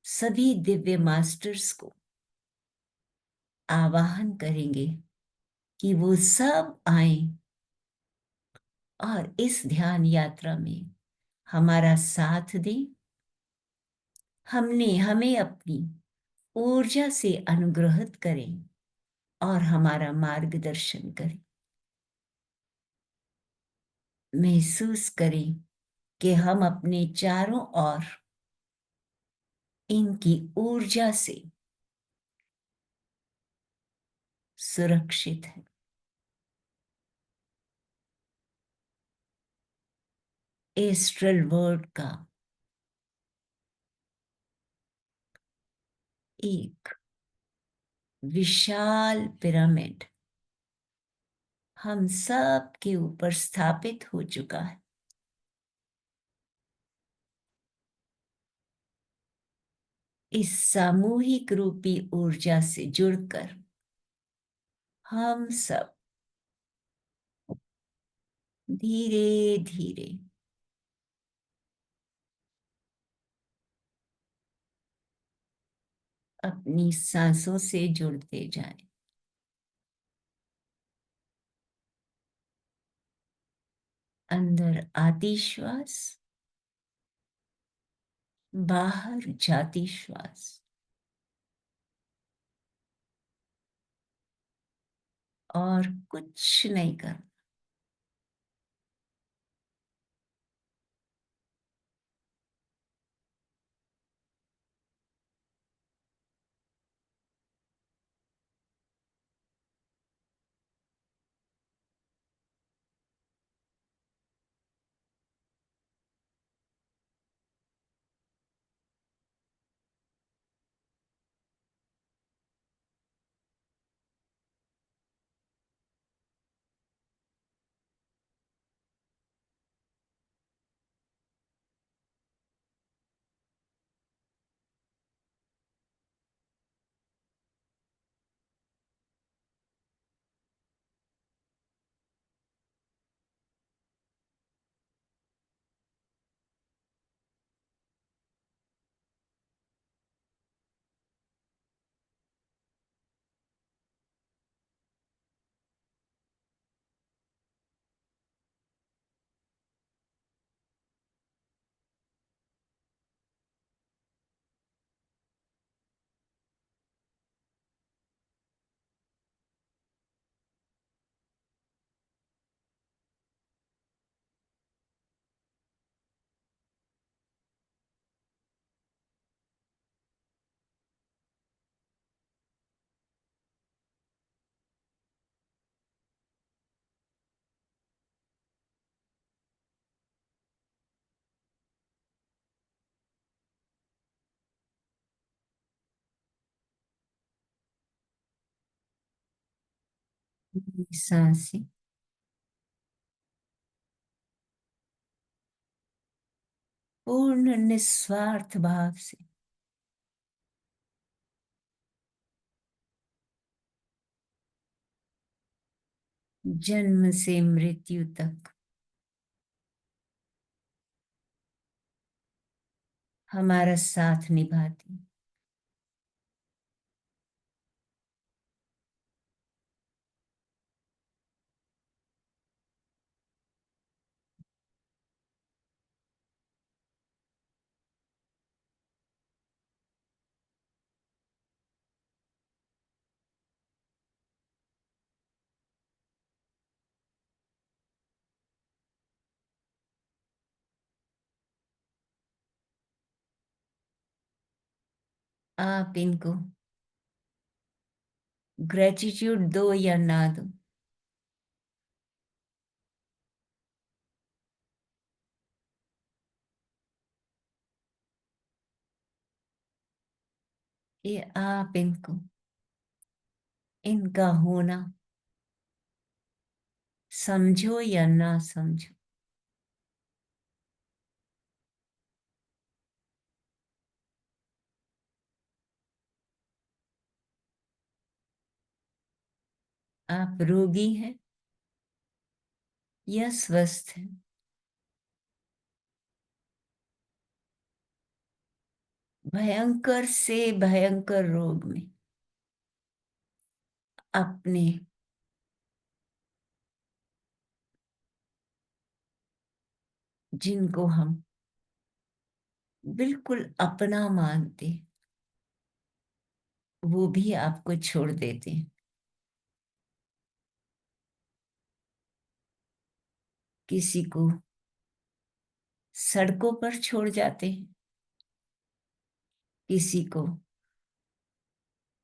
सभी दिव्य मास्टर्स को आवाहन करेंगे कि वो सब आएं और इस ध्यान यात्रा में हमारा साथ दें। हमें अपनी ऊर्जा से अनुग्रहित करें और हमारा मार्गदर्शन करें। महसूस करें कि हम अपने चारों ओर इनकी ऊर्जा से सुरक्षित है। एस्ट्रल वर्ल्ड का एक विशाल पिरामिड हम सब के ऊपर स्थापित हो चुका है। इस सामूहिक रूपी ऊर्जा से जुड़कर हम सब धीरे धीरे अपनी सांसों से जुड़ते जाएं। अंदर आती श्वास, बाहर जाती श्वास, और कुछ नहीं करना। सांसें पूर्ण निस्वार्थ भाव से जन्म से मृत्यु तक हमारा साथ निभाती। आप इनको ग्रेटिट्यूड दो या ना दो, ये आप इनको, इनका होना समझो या ना समझो, आप रोगी हैं या स्वस्थ हैं, भयंकर से भयंकर रोग में अपने जिनको हम बिल्कुल अपना मानते वो भी आपको छोड़ देते हैं। किसी को सड़कों पर छोड़ जाते हैं, किसी को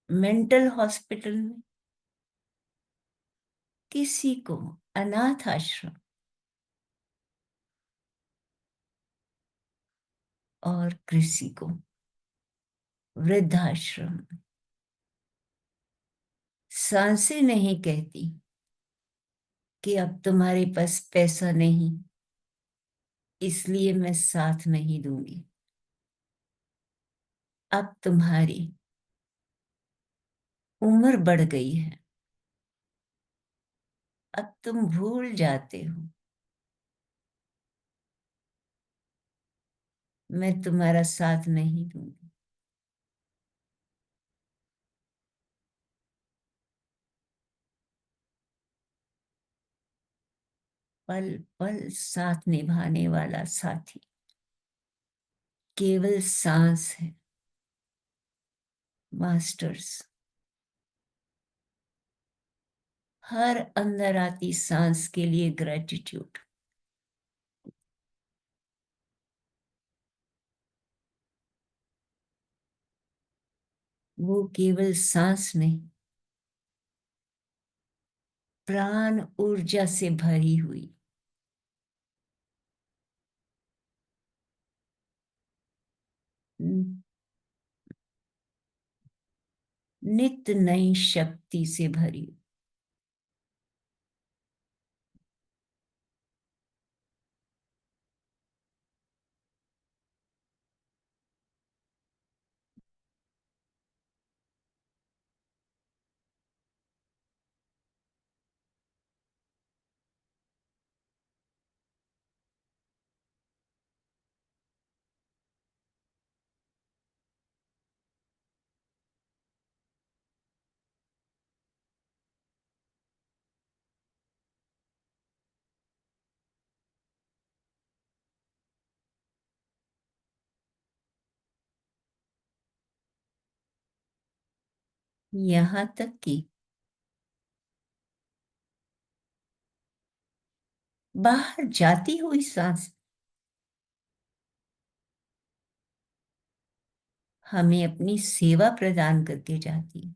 मेंटल हॉस्पिटल में, किसी को अनाथ आश्रम और किसी को वृद्धाश्रम। सांसें नहीं कहती कि अब तुम्हारे पास पैसा नहीं इसलिए मैं साथ नहीं दूंगी, अब तुम्हारी उम्र बढ़ गई है, अब तुम भूल जाते हो, मैं तुम्हारा साथ नहीं दूंगी। पल पल साथ निभाने वाला साथी केवल सांस है। मास्टर्स, हर अंदर आती सांस के लिए ग्रेटिट्यूड। वो केवल सांस नहीं, प्राण ऊर्जा से भरी हुई नित्य नई शक्ति से भरी। यहां तक कि बाहर जाती हुई सांस हमें अपनी सेवा प्रदान करके जाती है।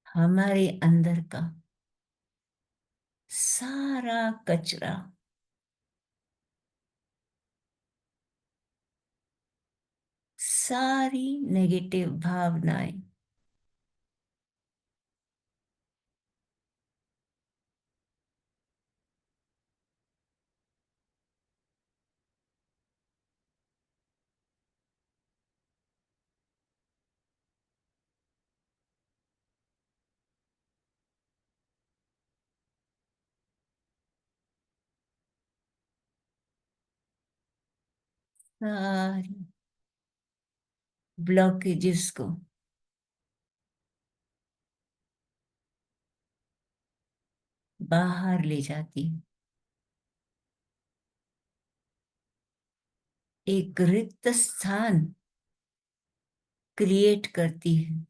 हमारे अंदर का सारा कचरा, सारी नेगेटिव भावनाएं सारी ब्लॉकेजेस को बाहर ले जाती है, एक रिक्त स्थान क्रिएट करती है,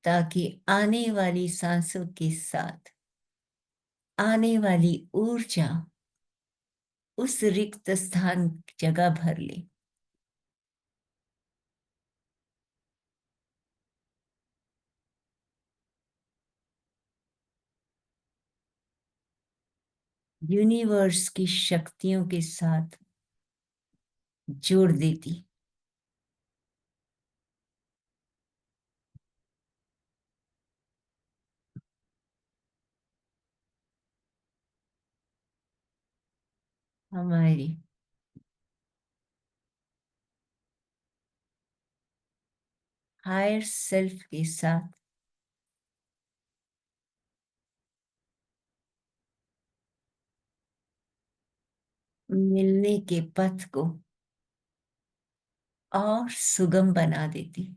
ताकि आने वाली सांसों के साथ आने वाली ऊर्जा उस रिक्त स्थान जगह भर ले। यूनिवर्स की शक्तियों के साथ जोड़ देती। हमारी हायर सेल्फ के साथ मिलने के पथ को और सुगम बना देती।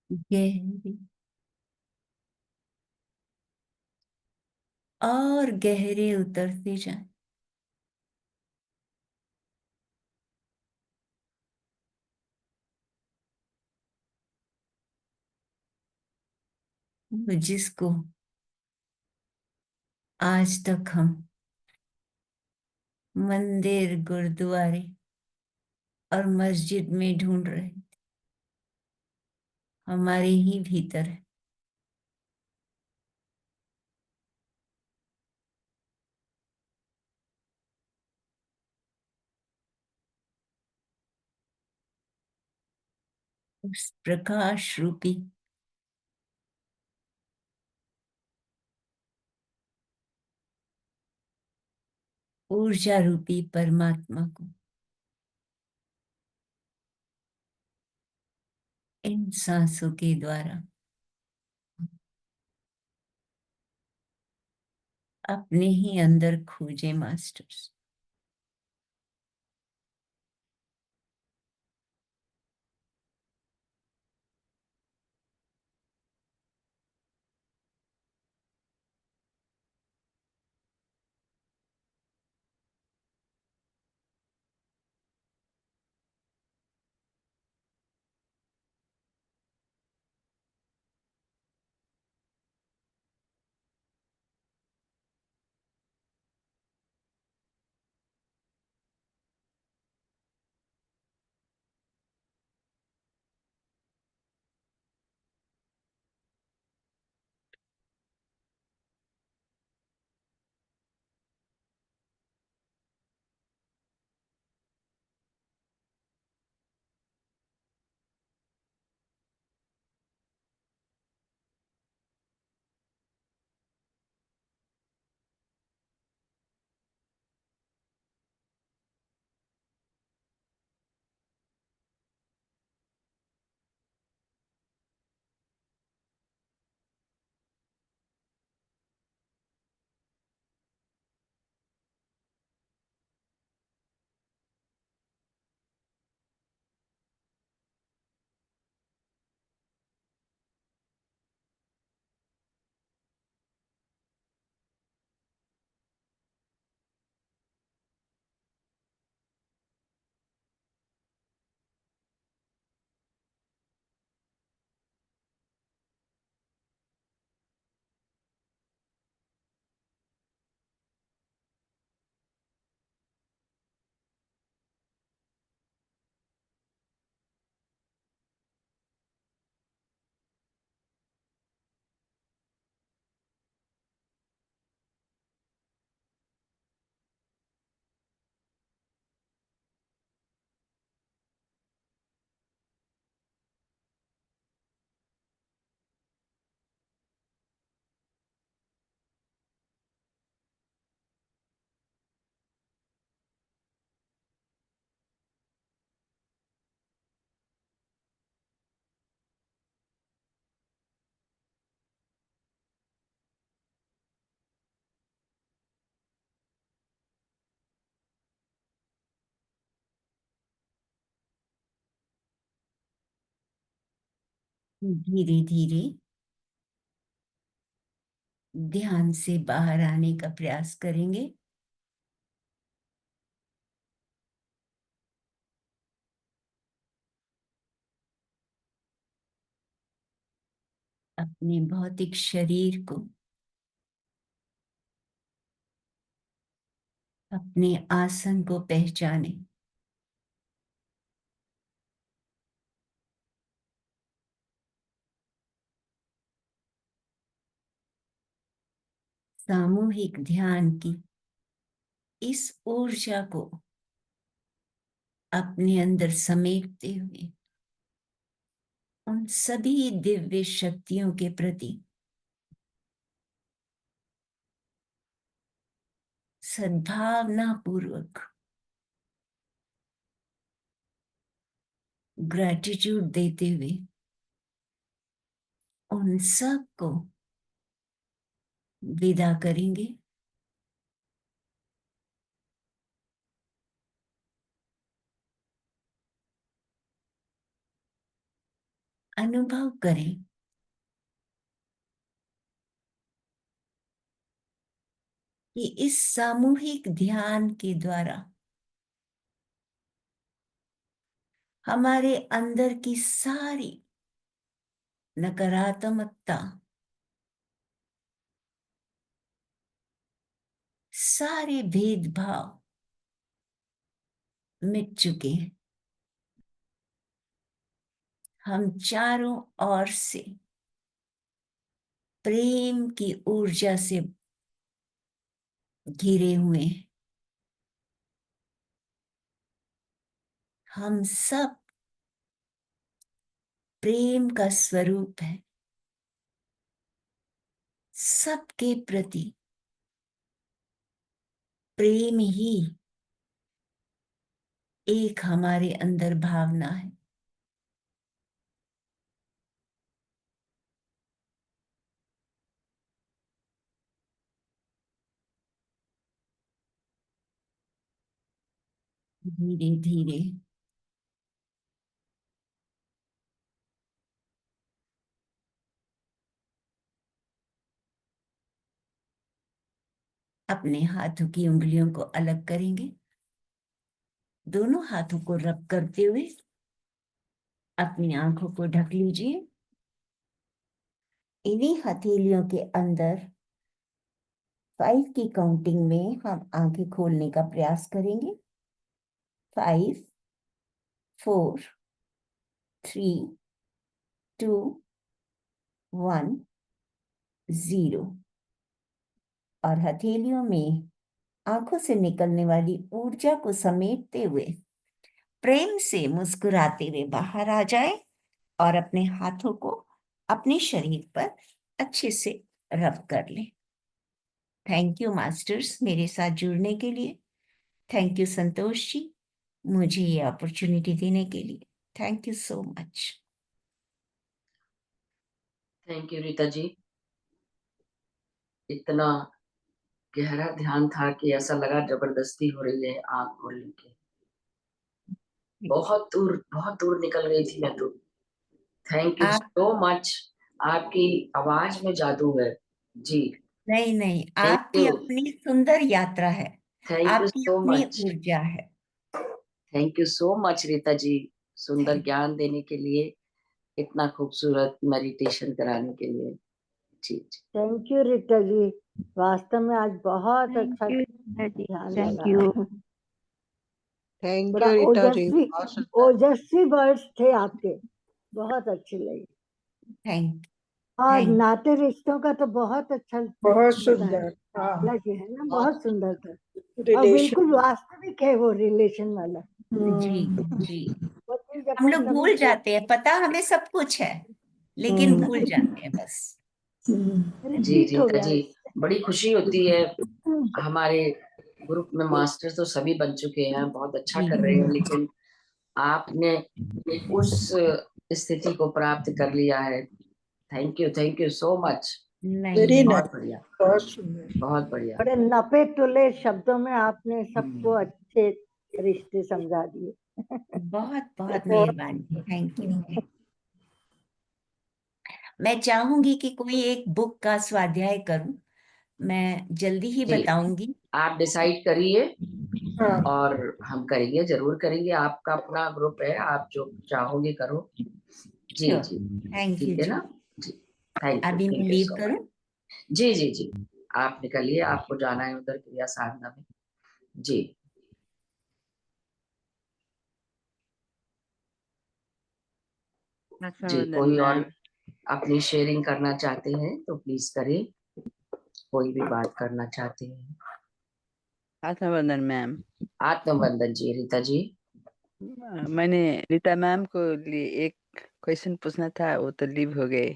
गहरी और गहरे उतरते जाए। जिसको आज तक हम मंदिर, गुरुद्वारे और मस्जिद में ढूंढ रहे, हमारे ही भीतर है। उस प्रकाश रूपी, ऊर्जा रूपी परमात्मा को इन सांसों के द्वारा अपने ही अंदर खोजे मास्टर्स। धीरे धीरे ध्यान से बाहर आने का प्रयास करेंगे। अपने भौतिक शरीर को, अपने आसन को पहचाने। सामूहिक ध्यान की इस ऊर्जा को अपने अंदर समेटते हुए उन सभी दिव्य शक्तियों के प्रति सद्भावना पूर्वक ग्रैटिट्यूड देते हुए उन सब को विदा करेंगे। अनुभव करें कि इस सामूहिक ध्यान के द्वारा हमारे अंदर की सारी नकारात्मकता, सारे भेदभाव मिट चुके हैं। हम चारों ओर से प्रेम की ऊर्जा से घिरे हुए हैं। हम सब प्रेम का स्वरूप है। सबके प्रति प्रेम ही एक हमारे अंदर भावना है। धीरे धीरे अपने हाथों की उंगलियों को अलग करेंगे। दोनों हाथों को रब करते हुए अपनी आंखों को ढक लीजिए। इन्हीं हथेलियों के अंदर 5 की काउंटिंग में हम आंखें खोलने का प्रयास करेंगे। 5, 4, 3, 2, 1, 0। और हथेलियों में आंखों से निकलने वाली ऊर्जा को समेटते हुए प्रेम से मुस्कुराते हुए बाहर आ जाए और अपने हाथों को अपने शरीर पर अच्छे से रब कर लें। थैंक यू मास्टर्स, मेरे साथ जुड़ने के लिए। थैंक यू संतोष जी, मुझे ये अपॉर्चुनिटी देने के लिए। Thank you so much. Thank you Rita ji. इतना गहरा ध्यान था कि ऐसा लगा जबरदस्ती हो रही है आंख खोलने की। बहुत दूर निकल गई थी मैं तो। थैंक यू आप सो मच। आपकी आवाज में जादू है जी। नहीं नहीं, थैंक आपकी यू। अपनी सुंदर यात्रा है, थैंक यू आपकी सो अपनी मच। ऊर्जा है। Thank you so much Rita ji, सुंदर थैंक ज्ञान देने के लिए, इतना खूबसूरत मेडिटेशन कराने के लिए। जी जी। थैंक यू रीता जी, वास्तव में आज बहुत अच्छा यू ध्यान थैंक लगा। यू। थैंक बड़ा यू रीता जी, ओजस्वी बहुत सुंदर। ओजस्वी वर्ड्स थे आपके, बहुत अच्छी लगी। थैंक और थैंक नाते रिश्तों का तो बहुत अच्छा बहुत बताया, सुंदर। हाँ, लगे है ना, बहुत बहुत सुंदर था। और रिलेशन। बिल्कुल वास्तविक है वो रिलेशन वाला। जी जी। वो चीज हम अपन लोग कभी भूल जाते हैं, पता हमें सब कुछ है, लेकिन भूल जाते हैं बस। जी रिपीट हो रीता गया। जी, बड़ी खुशी होती है। हमारे ग्रुप में मास्टर तो सभी बन चुके हैं, बहुत अच्छा जी कर रहे हैं, लेकिन आपने उस स्थिति को प्राप्त कर लिया है। Thank you so much. नहीं वेरी नहीं, बहुत नाइस, बढ़िया, बहुत सुंदर। बहुत बढ़िया। बड़े नपे तुले शब्दों में आपने सबको अच्छे रिश्ते समझा दिए। बहुत बहुत बहुत मेहरबानी। Thank you. मैं चाहूंगी कि कोई एक बुक का स्वाध्याय करूं। मैं जल्दी ही जी, बताऊंगी। आप डिसाइड करिए हाँ और हम करेंगे, जरूर करेंगे। आपका अपना ग्रुप है, आप जो चाहोगे करो। जी श्योर। जी, थैंक यू ठीक है जी। ना। जी, थैंक अभी मैं यू लीव सो मच। करूं? जी जी जी, आप निकलिए, आपको जाना है उधर क्रिया साधना में। जी जी, आशावादन कोई और मैम। अपनी शेयरिंग करना चाहते हैं तो प्लीज करें, कोई भी बात करना चाहते हैं। आशावादन मैम। आत्मबंधन जी, रीता जी। मैंने रीता मैम को लिए एक क्वेश्चन पूछना था, वो तो लीव हो गए।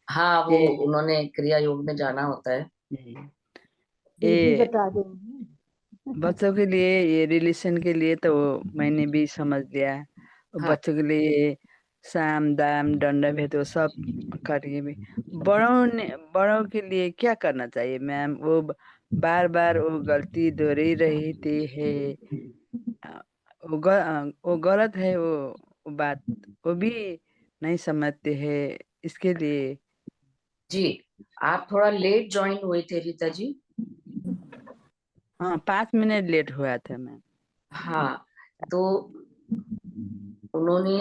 हाँ, वो ये उन्होंने क्रिया योग में जाना होता है। दीदी ये बता देंगी। बच्चों के लिए, ये रिलेशन के लिए तो मैंने भी समझ लिया। हाँ बच्चों के लिए साम दाम दंड भेद वो सब करिए भी। बड़ों के लिए क्या करना चाहिए मैम? वो बार बार वो गलती दोहरी रहती है। अ, वो गलत है, वो बात वो भी नहीं समझते हैं। इसके लिए जी, आप थोड़ा लेट ज्वाइन हुए थे रीता जी। हाँ, 5 मिनट लेट हुआ था मैम। हाँ, तो उन्होंने